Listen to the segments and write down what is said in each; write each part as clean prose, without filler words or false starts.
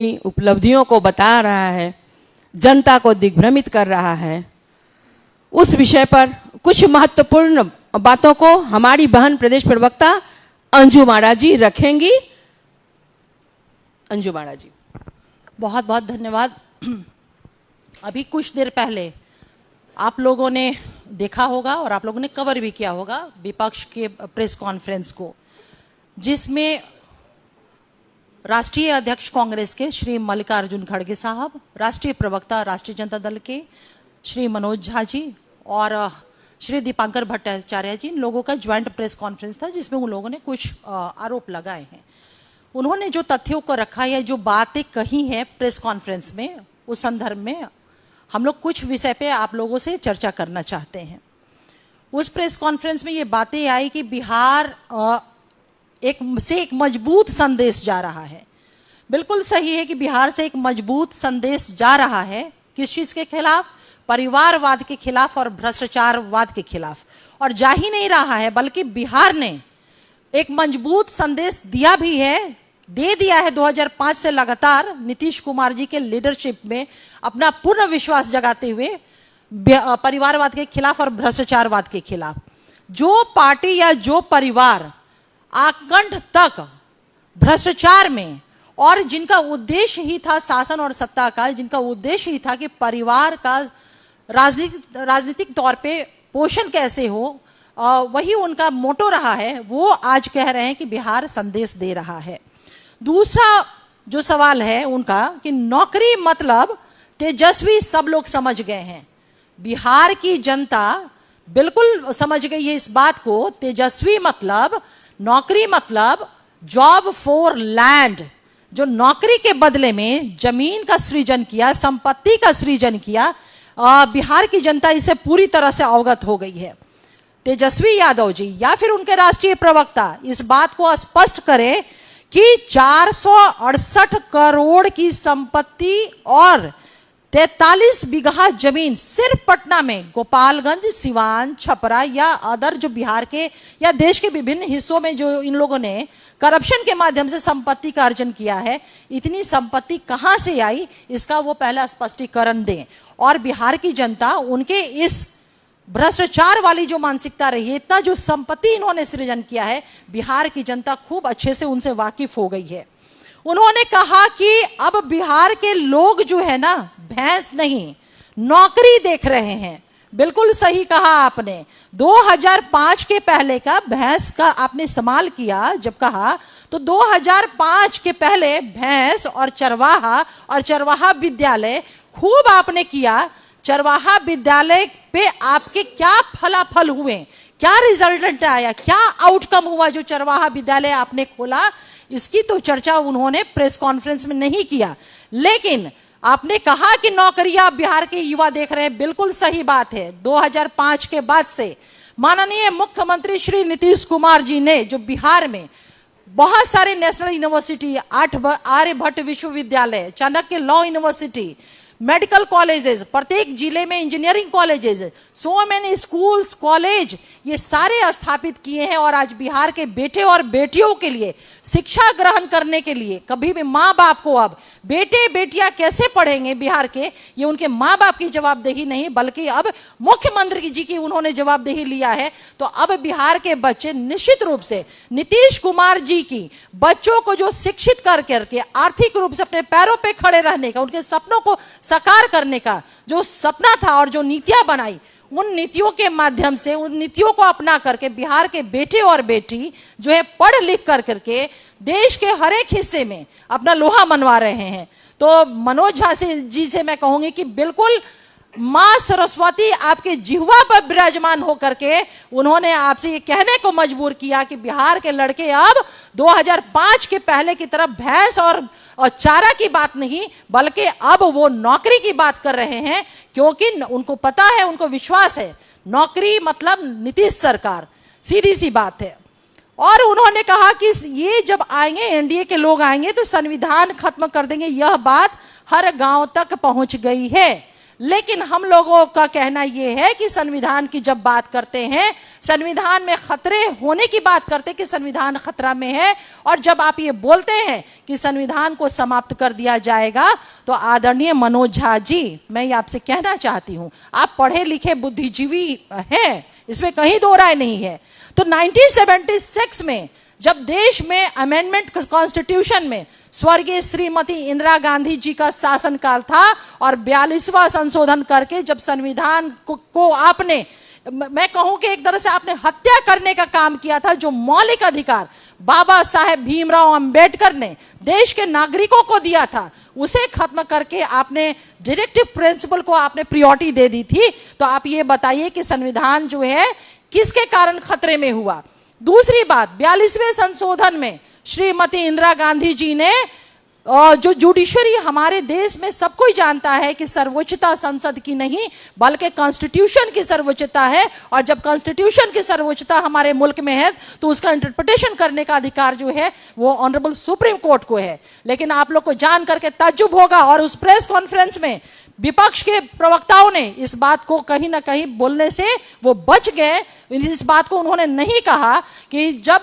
उपलब्धियों को बता रहा है, जनता को दिग्भ्रमित कर रहा है, उस विषय पर कुछ महत्वपूर्ण बातों को हमारी बहन प्रदेश प्रवक्ता अंजू माड़ा जी रखेंगी। अंजू माड़ा जी, बहुत बहुत धन्यवाद। अभी कुछ देर पहले आप लोगों ने देखा होगा और आप लोगों ने कवर भी किया होगा विपक्ष के प्रेस कॉन्फ्रेंस को, जिसमें राष्ट्रीय अध्यक्ष कांग्रेस के श्री मल्लिकार्जुन खड़गे साहब, राष्ट्रीय प्रवक्ता राष्ट्रीय जनता दल के श्री मनोज झा जी और श्री दीपांकर भट्टाचार्य जी, इन लोगों का ज्वाइंट प्रेस कॉन्फ्रेंस था जिसमें उन लोगों ने कुछ आरोप लगाए हैं। उन्होंने जो तथ्यों को रखा है, जो बातें कही हैं प्रेस कॉन्फ्रेंस में, उस संदर्भ में हम लोग कुछ विषय पे आप लोगों से चर्चा करना चाहते हैं। उस प्रेस कॉन्फ्रेंस में ये बातें आई कि बिहार एक मजबूत संदेश जा रहा है। बिल्कुल सही है कि बिहार से एक मजबूत संदेश जा रहा है। किस चीज के खिलाफ? परिवारवाद के खिलाफ और भ्रष्टाचारवाद के खिलाफ। और जा ही नहीं रहा है, बल्कि बिहार ने एक मजबूत संदेश दिया भी है, दे दिया है। 2005 से लगातार नीतीश कुमार जी के लीडरशिप में अपना पूर्ण विश्वास जगाते हुए परिवारवाद के खिलाफ और भ्रष्टाचारवाद के खिलाफ। जो पार्टी या जो परिवार आकंठ तक भ्रष्टाचार में और जिनका उद्देश्य ही था शासन और सत्ता का, जिनका उद्देश्य ही था कि परिवार का राजनीतिक तौर पे पोषण कैसे हो, वही उनका मोटो रहा है, वो आज कह रहे हैं कि बिहार संदेश दे रहा है। दूसरा जो सवाल है उनका कि नौकरी मतलब तेजस्वी, सब लोग समझ गए हैं। बिहार की जनता बिल्कुल समझ गई है इस बात को। तेजस्वी मतलब, नौकरी मतलब जॉब फॉर लैंड, जो नौकरी के बदले में जमीन का सृजन किया, संपत्ति का सृजन किया। बिहार की जनता इससे पूरी तरह से अवगत हो गई है। तेजस्वी यादव जी या फिर उनके राष्ट्रीय प्रवक्ता इस बात को स्पष्ट करें कि 468 करोड़ की संपत्ति और 43 बीघा जमीन सिर्फ पटना में, गोपालगंज, सिवान, छपरा या अदर जो बिहार के या देश के विभिन्न हिस्सों में जो इन लोगों ने करप्शन के माध्यम से संपत्ति का अर्जन किया है, इतनी संपत्ति कहां से आई, इसका वो पहला स्पष्टीकरण दें। और बिहार की जनता उनके इस भ्रष्टाचार वाली जो मानसिकता रही है, इतना जो संपत्ति इन्होंने सृजन किया है, बिहार की जनता खूब अच्छे से उनसे वाकिफ हो गई है। उन्होंने कहा कि अब बिहार के लोग जो है ना, भैंस नहीं नौकरी देख रहे हैं। बिल्कुल सही कहा आपने। 2005 के पहले का भैंस का आपने इस्तेमाल किया जब कहा, तो 2005 के पहले भैंस और चरवाहा विद्यालय खूब आपने किया। चरवाहा विद्यालय पे आपके क्या फलाफल हुए, क्या रिजल्टेंट आया, क्या आउटकम हुआ जो चरवाहा विद्यालय आपने खोला, इसकी तो चर्चा उन्होंने प्रेस कॉन्फ्रेंस में नहीं किया। लेकिन आपने कहा कि नौकरियां बिहार के युवा देख रहे हैं, बिल्कुल सही बात है। 2005 के बाद से माननीय मुख्यमंत्री श्री नीतीश कुमार जी ने जो बिहार में बहुत सारे नेशनल यूनिवर्सिटी, आर्यभट्ट विश्वविद्यालय, Chanakya law university, medical colleges, प्रत्येक जिले में engineering colleges, so many schools, college, ये सारे स्थापित किए हैं। और आज बिहार के बेटे और बेटियों के लिए शिक्षा ग्रहण करने के लिए कभी भी माँ बाप को अब बेटे बेटियां कैसे पढ़ेंगे बिहार के, ये उनके माँ बाप की जवाबदेही नहीं, बल्कि अब मुख्यमंत्री जी की उन्होंने जवाबदेही लिया है। तो अब बिहार के बच्चे निश्चित रूप से नीतीश कुमार जी की बच्चों को जो शिक्षित कर करके आर्थिक रूप से अपने पैरों पे खड़े रहने का, उनके सपनों को साकार करने का जो सपना था और जो नीतियां बनाई, उन नीतियों के माध्यम से, उन नीतियों को अपना करके बिहार के बेटे और बेटी जो है पढ़ लिख कर करके देश के हर एक हिस्से में अपना लोहा मनवा रहे हैं। तो मनोज झा जी से मैं कहूंगी कि बिल्कुल मां सरस्वती आपके जिह्वा पर विराजमान होकर के उन्होंने आपसे ये कहने को मजबूर किया कि बिहार के लड़के अब 2005 के पहले की तरफ भैंस और चारा की बात नहीं, बल्कि अब वो नौकरी की बात कर रहे हैं। क्योंकि उनको पता है, उनको विश्वास है, नौकरी मतलब नीतीश सरकार, सीधी सी बात है। और उन्होंने कहा कि ये जब आएंगे, एनडीए के लोग आएंगे तो संविधान खत्म कर देंगे। यह बात हर गांव तक पहुंच गई है। लेकिन हम लोगों का कहना यह है कि संविधान की जब बात करते हैं, संविधान में खतरे होने की बात करते हैं कि संविधान खतरा में है, और जब आप ये बोलते हैं कि संविधान को समाप्त कर दिया जाएगा, तो आदरणीय मनोज झा जी, मैं ये आपसे कहना चाहती हूं, आप पढ़े लिखे बुद्धिजीवी हैं, इसमें कहीं दो राय नहीं है। तो 1976 में जब देश में अमेंडमेंट कॉन्स्टिट्यूशन में स्वर्गीय श्रीमती इंदिरा गांधी जी का शासनकाल था, और 42वां संशोधन करके जब संविधान को आपने, मैं कहूं कि एक तरह से आपने हत्या करने का काम किया था, जो मौलिक अधिकार बाबा साहेब भीमराव अंबेडकर ने देश के नागरिकों को दिया था, उसे खत्म करके आपने डायरेक्टिव प्रिंसिपल को आपने प्रायोरिटी दे दी थी। तो आप ये बताइए कि संविधान जो है किसके कारण खतरे में हुआ। दूसरी बात, 42वें संशोधन में श्रीमती इंदिरा गांधी जी ने, जो जुडिशरी हमारे देश में सब कोई जानता है कि सर्वोच्चता संसद की नहीं बल्कि कॉन्स्टिट्यूशन की सर्वोच्चता है, और जब कॉन्स्टिट्यूशन की सर्वोच्चता हमारे मुल्क में है तो उसका इंटरप्रिटेशन करने का अधिकार जो है वो ऑनरेबल सुप्रीम कोर्ट को है। लेकिन आप लोग को जान करके ताज्जुब होगा, और उस प्रेस कॉन्फ्रेंस में विपक्ष के प्रवक्ताओं ने इस बात को कहीं ना कहीं बोलने से वो बच गए। इस बात को उन्होंने नहीं कहा कि जब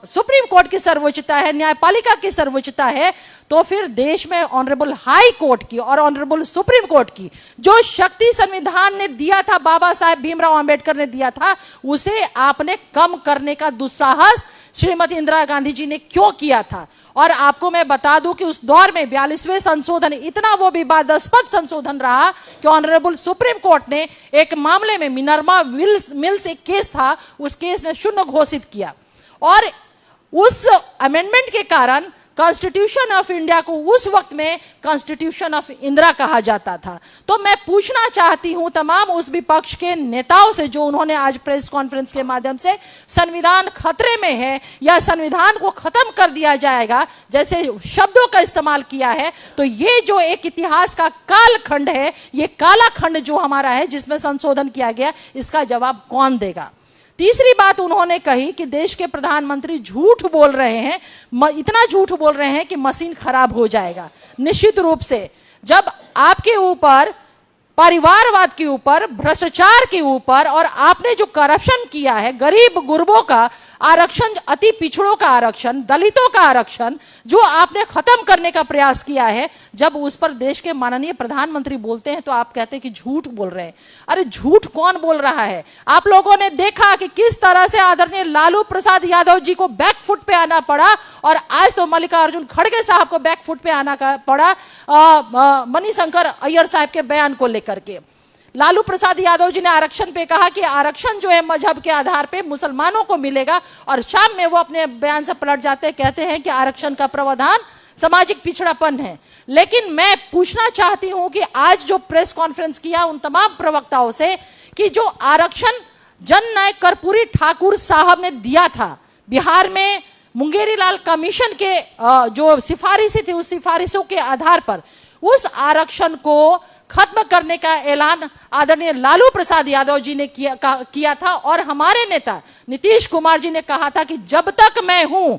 सुप्रीम कोर्ट की सर्वोच्चता है, न्यायपालिका की सर्वोच्चता है, तो फिर देश में ऑनरेबल हाई कोर्ट की और ऑनरेबल सुप्रीम कोर्ट की जो शक्ति संविधान ने दिया था, बाबा साहेब भीमराव अंबेडकर ने दिया था, उसे आपने कम करने का दुस्साहस श्रीमती इंदिरा गांधी जी ने क्यों किया था। और आपको मैं बता दूं कि उस दौर में 42वें संशोधन इतना वो विवादास्पद संशोधन रहा कि ऑनरेबल सुप्रीम कोर्ट ने एक मामले में मिनर्वा मिल्स एक केस था, उस केस में शून्य घोषित किया, और उस अमेंडमेंट के कारण कॉन्स्टिट्यूशन ऑफ इंडिया को उस वक्त में कॉन्स्टिट्यूशन ऑफ इंदिरा कहा जाता था। तो मैं पूछना चाहती हूं तमाम उस विपक्ष के नेताओं से, जो उन्होंने आज प्रेस कॉन्फ्रेंस के माध्यम से संविधान खतरे में है या संविधान को खत्म कर दिया जाएगा जैसे शब्दों का इस्तेमाल किया है, तो ये जो एक इतिहास का कालखंड है, ये काला खंड जो हमारा है जिसमें संशोधन किया गया, इसका जवाब कौन देगा। तीसरी बात उन्होंने कही कि देश के प्रधानमंत्री झूठ बोल रहे हैं, इतना झूठ बोल रहे हैं कि मशीन खराब हो जाएगा। निश्चित रूप से जब आपके ऊपर परिवारवाद के ऊपर, भ्रष्टाचार के ऊपर, और आपने जो करप्शन किया है, गरीब गुरबों का आरक्षण, अति पिछड़ों का आरक्षण, दलितों का आरक्षण जो आपने खत्म करने का प्रयास किया है, जब उस पर देश के माननीय प्रधानमंत्री बोलते हैं तो आप कहते हैं कि झूठ बोल रहे हैं। अरे झूठ कौन बोल रहा है? आप लोगों ने देखा कि किस तरह से आदरणीय लालू प्रसाद यादव जी को बैकफुट पे आना पड़ा, और आज तो मल्लिकार्जुन खड़गे साहब को बैकफुट पे आना पड़ा मणिशंकर अय्यर साहब के बयान को लेकर के। लालू प्रसाद यादव जी ने आरक्षण पे कहा कि आरक्षण जो है मजहब के आधार पे मुसलमानों को मिलेगा, और शाम में वो अपने बयान से पलट जाते हैं, कहते हैं कि आरक्षण का प्रावधान सामाजिक पिछड़ापन है। लेकिन मैं पूछना चाहती हूं कि आज जो प्रेस कॉन्फ्रेंस किया उन तमाम प्रवक्ताओं से कि जो आरक्षण जननायक कर्पूरी ठाकुर साहब ने दिया था बिहार में मुंगेरी लाल कमीशन के जो सिफारिशें थी, उस सिफारिशों के आधार पर उस आरक्षण को खत्म करने का ऐलान आदरणीय लालू प्रसाद यादव जी ने किया था, और हमारे नेता नीतीश कुमार जी ने कहा था कि जब तक मैं हूं,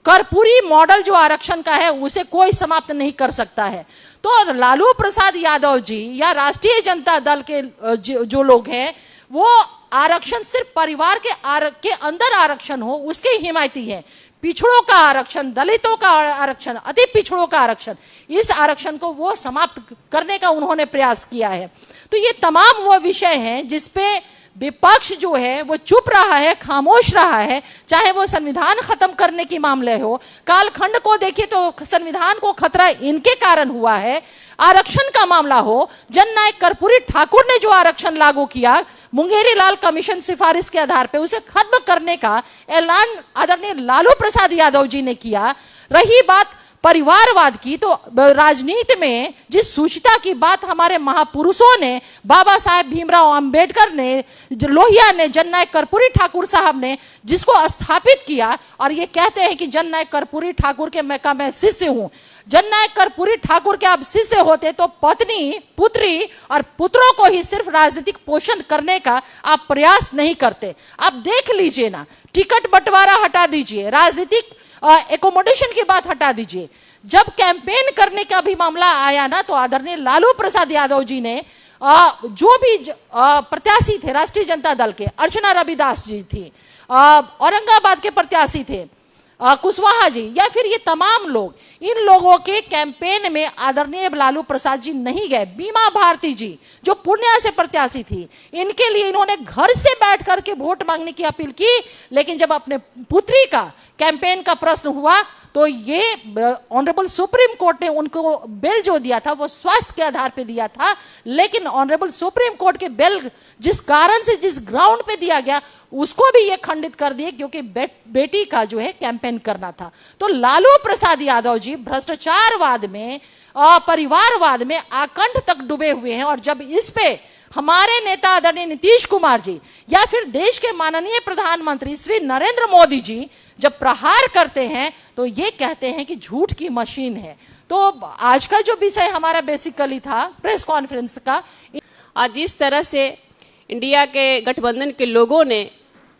कर्पूरी मॉडल जो आरक्षण का है उसे कोई समाप्त नहीं कर सकता है। तो लालू प्रसाद यादव जी या राष्ट्रीय जनता दल के जो लोग हैं, वो आरक्षण सिर्फ परिवार के अंदर आरक्षण हो उसके हिमायती है। पिछड़ों का आरक्षण, दलितों का आरक्षण, अति पिछड़ों का आरक्षण, इस आरक्षण को वो समाप्त करने का उन्होंने प्रयास किया है। तो ये तमाम वो विषय हैं जिसपे विपक्ष जो है वो चुप रहा है, खामोश रहा है, चाहे वो संविधान खत्म करने की मामले हो। कालखंड को देखिए तो संविधान को खतरा इनके कारण हुआ है। आरक्षण का मामला हो, जननायक कर्पूरी ठाकुर ने जो आरक्षण लागू किया मुंगेरी लाल कमीशन सिफारिश के आधार पर, उसे खत्म करने का ऐलान आदरणीय लालू प्रसाद यादव जी ने किया। रही बात परिवारवाद की, तो राजनीति में जिस सूचिता की बात हमारे महापुरुषों ने, बाबा साहेब भीमराव अंबेडकर ने, लोहिया ने, जननायक कर्पूरी ठाकुर साहब ने जिसको स्थापित किया, और ये कहते हैं कि जननायक कर्पूरी ठाकुर के मैं शिष्य हूं। जननायक कर्पूरी ठाकुर के आप शिष्य होते तो पत्नी, पुत्री और पुत्रों को ही सिर्फ राजनीतिक पोषण करने का आप प्रयास नहीं करते। आप देख लीजिए ना, टिकट बंटवारा हटा दीजिए, राजनीतिक एकोमोडेशन की बात हटा दीजिए, जब कैंपेन करने का भी मामला आया ना, तो आदरणीय लालू प्रसाद यादव जी ने जो भी प्रत्याशी थे राष्ट्रीय जनता दल के, अर्चना रविदास जी थी, औरंगाबाद के प्रत्याशी थे कुशवाहा जी, या फिर ये तमाम लोग, इन लोगों के कैंपेन में आदरणीय लालू प्रसाद जी नहीं गए। बीमा भारती जी जो पूर्णिया से प्रत्याशी थी, इनके लिए इन्होंने घर से बैठ करके वोट मांगने की अपील की, लेकिन जब अपने पुत्री का कैंपेन का प्रश्न हुआ तो ये ऑनरेबल सुप्रीम कोर्ट ने उनको बेल जो दिया था वो स्वास्थ्य के आधार पे दिया था, लेकिन ऑनरेबल सुप्रीम कोर्ट के बेल जिस कारण से, जिस ग्राउंड पे दिया गया, उसको भी ये खंडित कर दिए क्योंकि बेटी का जो है कैंपेन करना था। तो लालू प्रसाद यादव जी भ्रष्टाचारवाद में, परिवारवाद में आकंठ तक डूबे हुए हैं। और जब इस पे हमारे नेता आदरणीय नीतीश कुमार जी या फिर देश के माननीय प्रधानमंत्री श्री नरेंद्र मोदी जी जब प्रहार करते हैं तो ये कहते हैं कि झूठ की मशीन है। तो आज का जो विषय हमारा बेसिकली था प्रेस कॉन्फ्रेंस का, आज जिस तरह से इंडिया के गठबंधन के लोगों ने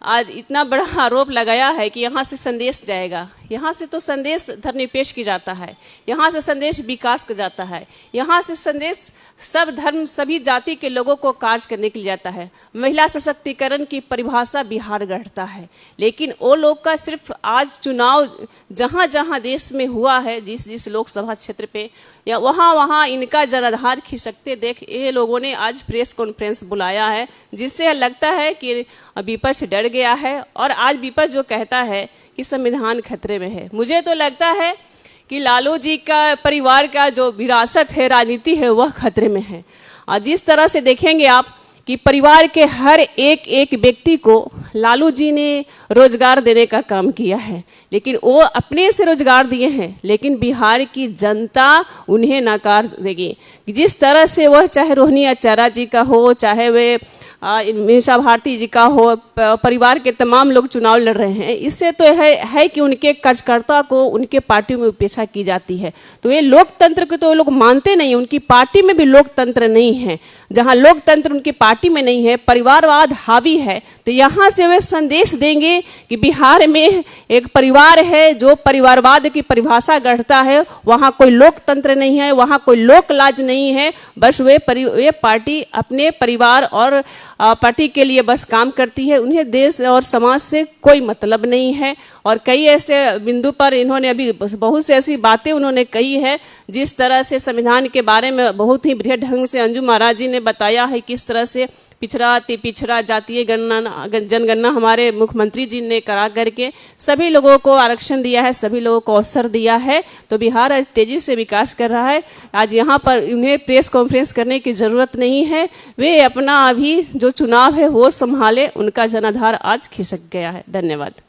आज इतना बड़ा आरोप लगाया है कि यहाँ से संदेश जाएगा, यहाँ से तो संदेश धर्मनिरपेक्ष की जाता है, यहाँ से संदेश विकास का जाता है, यहाँ से संदेश सब धर्म सभी जाति के लोगों को कार्य करने के लिए जाता है, महिला सशक्तिकरण की परिभाषा बिहार गढ़ता है। लेकिन वो लोग का सिर्फ आज चुनाव जहाँ जहाँ देश में हुआ है, जिस जिस लोकसभा क्षेत्र पे या वहाँ वहाँ इनका जनाधार खिसकते देख ये लोगों ने आज प्रेस कॉन्फ्रेंस बुलाया है, जिससे लगता है कि विपक्ष डर गया है। और आज विपक्ष जो कहता है कि संविधान खतरे में है, मुझे तो लगता है कि लालू जी का परिवार का जो विरासत है, राजनीति है, वह खतरे में है। और जिस तरह से देखेंगे आप कि परिवार के हर एक एक व्यक्ति को लालू जी ने रोजगार देने का काम किया है, लेकिन वो अपने से रोजगार दिए हैं, लेकिन बिहार की जनता उन्हें नकार देगी। जिस तरह से वह चाहे रोहिणी आचार्य जी का हो, चाहे वे मीसा भारती जी का हो, परिवार के तमाम लोग चुनाव लड़ रहे हैं, इससे तो है कि उनके कार्यकर्ता को उनके पार्टी में उपेक्षा की जाती है। तो ये लोकतंत्र को तो लोग मानते नहीं, उनकी पार्टी में भी लोकतंत्र नहीं है। जहां लोकतंत्र उनकी पार्टी में नहीं है, परिवारवाद हावी है, तो यहाँ से वे संदेश देंगे कि बिहार में एक परिवार है जो परिवारवाद की परिभाषा गढ़ता है, वहाँ कोई लोकतंत्र नहीं है, वहाँ कोई लोक लाज नहीं है। बस वे पार्टी अपने परिवार और पार्टी के लिए बस काम करती है, उन्हें देश और समाज से कोई मतलब नहीं है। और कई ऐसे बिंदु पर इन्होंने अभी बहुत से ऐसी बातें उन्होंने कही है, जिस तरह से संविधान के बारे में बहुत ही बृहद ढंग से अंजू महाराज जी ने बताया है, किस तरह से पिछड़ा अति पिछड़ा जातीय जनगणना हमारे मुख्यमंत्री जी ने करा करके सभी लोगों को आरक्षण दिया है, सभी लोगों को अवसर दिया है। तो बिहार आज तेजी से विकास कर रहा है। आज यहाँ पर उन्हें प्रेस कॉन्फ्रेंस करने की जरूरत नहीं है, वे अपना अभी जो चुनाव है वो संभाले, उनका जनाधार आज खिसक गया है। धन्यवाद।